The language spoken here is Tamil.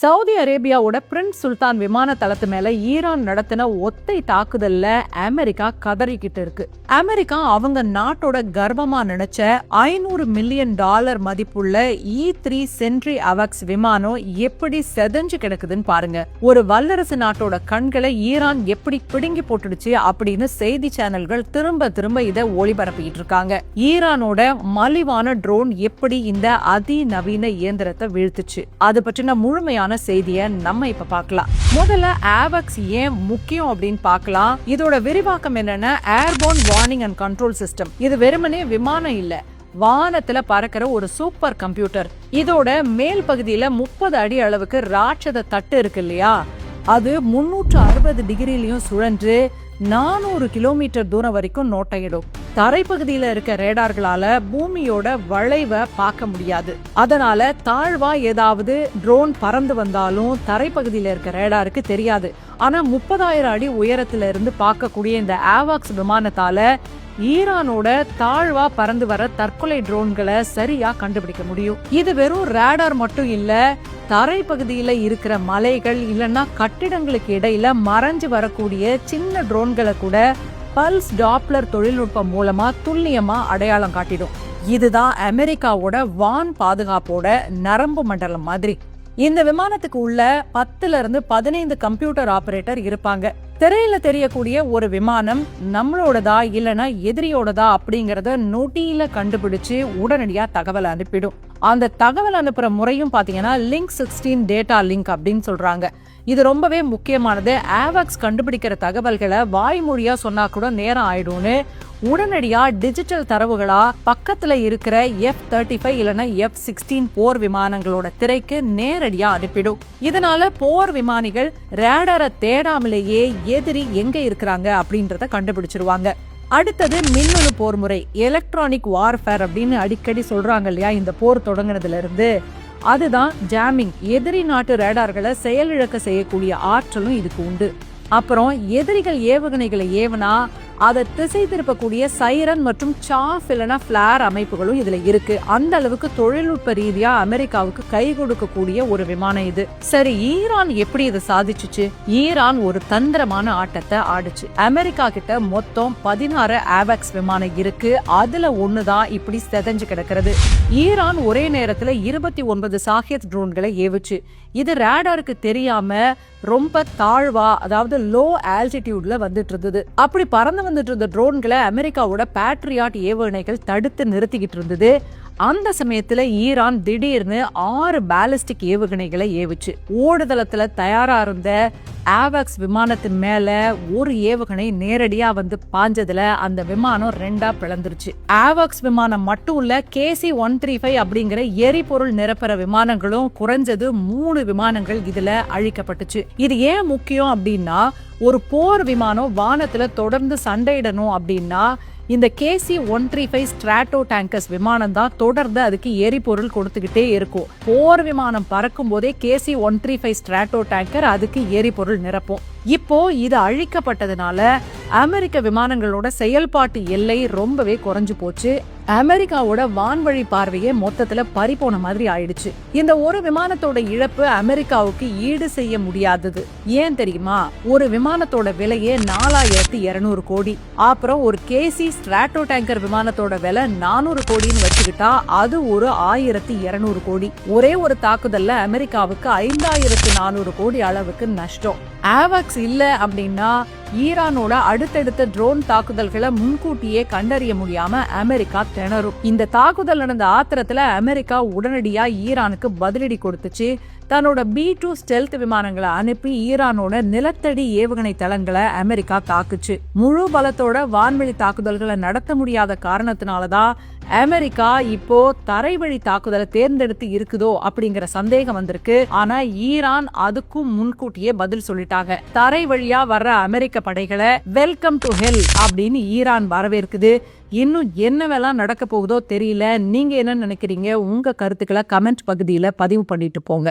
சவுதி அரேபியாவோட பிரின்ஸ் சுல்தான் விமான தளத்து மேல ஈரான் நடத்தின ஒத்தை தாக்குதல்ல அமெரிக்கா கதறிக்கிட்டு இருக்கு. அமெரிக்கா அவங்க நாட்டோட கர்வமா நினைச்ச $500 மில்லியன் மதிப்புள்ள E3 சென்ட்ரி அவக்ஸ் விமானம் எப்படி செதஞ்சு கிடக்குதுன்னு பாருங்க. ஒரு வல்லரசு நாட்டோட கண்களை ஈரான் எப்படி பிடுங்கி போட்டுடுச்சு அப்படின்னு செய்தி சேனல்கள் திரும்ப திரும்ப இதை ஒளிபரப்பிட்டு இருக்காங்க. ஈரானோட மலிவான ட்ரோன் எப்படி இந்த அதிநவீன இயந்திரத்தை வீழ்த்துச்சு, அது பற்றின முழுமையான செய்தியை நம்ம இப்ப பார்க்கலாம். முதல்ல ஆவக்ஸ் ஏன் முக்கியம் அப்படின்னு பார்க்கலாம். இதோட விரிவாக்கம் என்னன்னா airborne warning and control system. இது வெறுமனே விமானம் இல்ல, வானத்துல பறக்கிற ஒரு சூப்பர் கம்ப்யூட்டர். இதோட மேல் பகுதியில 30 அடி அளவுக்கு ராட்சத தட்டு இருக்கு இல்லையா, அது 360 டிகிரிலையும் சுழன்று 400 கிலோமீட்டர் தூரம் வரைக்கும் நோட்டையிடும். தரைப்பகுதியில இருக்க ரேடார்களால பூமியோட வளைவை பார்க்க முடியாது. அதனால தாழ்வா ஏதாவது ட்ரோன் பறந்து வந்தாலும் தரைப்பகுதியில இருக்க ரேடாருக்கு தெரியாது. ஆனா 30,000 அடி உயரத்துல இருந்து பார்க்கக்கூடிய இந்த ஆவாக்ஸ் விமானத்தால ஈரானோட தாழ்வா பறந்து வர தற்கொலை ட்ரோன்களை சரியா கண்டுபிடிக்க முடியும். இது வெறும் ரேடார் மட்டும் இல்ல, தரைப்பகுதியில இருக்கிற மலைகள் இல்லைன்னா கட்டிடங்களுக்கு இடையில மறைஞ்சு வரக்கூடிய சின்ன ட்ரோன்களை கூட பல்ஸ் டாப்ளர் தொழில்நுட்பம் மூலமா துல்லியமா அடையாளம் காட்டிடும். இதுதான் அமெரிக்காவோட வான் பாதுகாப்போட நரம்பு மண்டலம் மாதிரி. இந்த விமானத்துக்கு உள்ள 10 இருந்து 15 கம்ப்யூட்டர் ஆபரேட்டர் இருப்பாங்க. திரையில தெரியக்கூடிய ஒரு விமானம் நம்மளோடதா இல்லைன்னா எதிரியோடதா அப்படிங்கறத நொடியில கண்டுபிடிச்சு உடனடியா தகவல் அனுப்பிடும். அந்த தகவல் அனுப்புற முறையும் பாத்தீங்கன்னா லிங்க் 16 டேட்டா லிங்க் அப்படின்னு சொல்றாங்க. இது ரொம்பவே முக்கியமானது. ஆவாக்ஸ் கண்டுபிடிக்கிற தகவல்களை வாய்மொழியா சொன்னா கூட நேரம் ஆயிடும்னு உடனடியா டிஜிட்டல் தரவுகளா பக்கத்துல இருக்கிற F-35 இல்லைன்னா F-16 போர் விமானங்களோட திரைக்கு நேரடியா அனுப்பிடும். இதனால போர் விமானிகள் ரேடாரை தேடாமலேயே எதிரி எங்க இருக்கிறாங்க அப்படின்றத கண்டுபிடிச்சிருவாங்க. அடுத்தது மின்னணு போர் முறை, எலக்ட்ரானிக் வார்ஃபேர் அப்படின்னு அடிக்கடி சொல்றாங்க இல்லையா இந்த போர் தொடங்கினதுல இருந்து. அதுதான் ஜாமிங். எதிரி நாட்டு ரேடார்களை செயலிழக்க செய்யக்கூடிய ஆற்றலும் இதுக்கு உண்டு. அப்புறம் எதிரிகள் ஏவுகணைகளை ஏவனா அதை திசை திருப்பக்கூடிய சைரன் மற்றும் சாஃப் இல்லைன்னா பிளார் அமைப்புகளும் இதுல இருக்கு. அந்த அளவுக்கு தொழில்நுட்ப ரீதியா அமெரிக்காவுக்கு கை கொடுக்கக்கூடிய ஒரு விமானம் இது. சரி, ஈரான் எப்படி இதை சாதிச்சுச்சு? ஈரான் ஒரு தந்திரமான ஆட்டத்தை ஆடுச்சு. அமெரிக்கா கிட்ட மொத்தம் 16 ஆவாக்ஸ் விமானம் இருக்கு. அதுல ஒண்ணுதான் இப்படி செதஞ்சு கிடக்கிறது. ஈரான் ஒரே நேரத்துல 29 சாகித் ட்ரோன்களை ஏவுச்சு. இது ரேடாருக்கு தெரியாம ரொம்ப தாழ்வா, அதாவது லோ ஆல்டிடியூட்ல வந்துட்டு இருந்தது. அப்படி பறந்து வந்துட்டு இருந்த ட்ரோன்களை அமெரிக்காவோட பேட்ரியாட் ஏவுகணைகள் தடுத்து நிறுத்திக்கிட்டு இருந்தது. அந்த சமயத்துல ஈரான் திடீர்னு 6 பாலிஸ்டிக் ஏவுகணைகளை ஏவுச்சு. ஓடுதளத்துல தயாரா இருந்த ஆவாக்ஸ் விமானத்தின் மேல ஒரு ஏவுகணை நேரடியா வந்து பாஞ்சதுல அந்த விமானம் 2ஆ பிளந்துருச்சு. ஆவாக்ஸ் விமானம் மட்டும் இல்ல, KC-135 அப்படிங்கிற எரிபொருள் நிரப்புற விமானங்களும் குறைஞ்சது 3 விமானங்கள் இதுல அழிக்கப்பட்டுச்சு. இது ஏன் முக்கியம் அப்படின்னா, ஒரு போர் விமானம் வானத்துல தொடர்ந்து சண்டையிடணும் அப்படின்னா இந்த KC-135 ஸ்ட்ராட்டோ டேங்கர்ஸ் விமானம் தான் தொடர்ந்து அதுக்கு எரிபொருள் கொடுத்துக்கிட்டே இருக்கும். போர் விமானம் பறக்கும் போதே KC-135 ஸ்ட்ராட்டோ டேங்கர் அதுக்கு எரிபொருள் நிரப்பும். இப்போ இது அழிக்கப்பட்டதுனால அமெரிக்க விமானங்களோட செயல்பாட்டு எல்லை ரொம்பவே குறைஞ்சு போச்சு. அமெரிக்காவோட வான்வழி பார்வையே மொத்தத்துல பறிபோன மாதிரி ஆயிடுச்சு. இந்த ஒரு விமானத்தோட இழப்பு அமெரிக்காவுக்கு ஈடு செய்ய முடியாதது. ஏன் தெரியுமா? ஒரு விமானத்தோட விலையே 4200 கோடி. அப்புறம் ஒரு KC ஸ்ட்ராட்டோ டேங்கர் விமானத்தோட விலை 400 கோடின்னு வச்சுக்கிட்டா அது ஒரு 1200 கோடி. ஒரே ஒரு தாக்குதல்ல அமெரிக்காவுக்கு 5400 கோடி அளவுக்கு நஷ்டம். ஆவாக்ஸ் இல்ல அப்படின்னா ஈரானோட அடுத்தடுத்த ட்ரோன் தாக்குதல்களை முன்கூட்டியே கண்டறிய முடியாம அமெரிக்கா திணறும். இந்த தாக்குதல் நடந்த ஆத்திரத்துல அமெரிக்கா உடனடியா ஈரானுக்கு பதிலடி கொடுத்துச்சு. தன்னோட B-2 ஸ்டெல்த் விமானங்களை அனுப்பி ஈரானோட நிலத்தடி ஏவுகணை தளங்களை அமெரிக்கா தாக்குச்சு. முழு பலத்தோட வான்வெளி தாக்குதல்களை நடத்த முடியாத காரணத்தினாலதான் அமெரிக்கா இப்போ தரைவழி தாக்குதலை தேர்ந்தெடுத்து இருக்குதோ அப்படிங்கிற சந்தேகம் வந்திருக்கு. ஆனா ஈரான் அதுக்கும் முன்கூட்டியே பதில் சொல்லிட்டாங்க. தரை வழியா வர்ற அமெரிக்க படைகளை வெல்கம் டு ஹெல் அப்படின்னு ஈரான் வரவேற்குது. இன்னும் என்னவெல்லாம் நடக்க போகுதோ தெரியல. நீங்க என்ன நினைக்கிறீங்க? உங்க கருத்துக்களை கமெண்ட் பகுதியில பதிவு பண்ணிட்டு போங்க.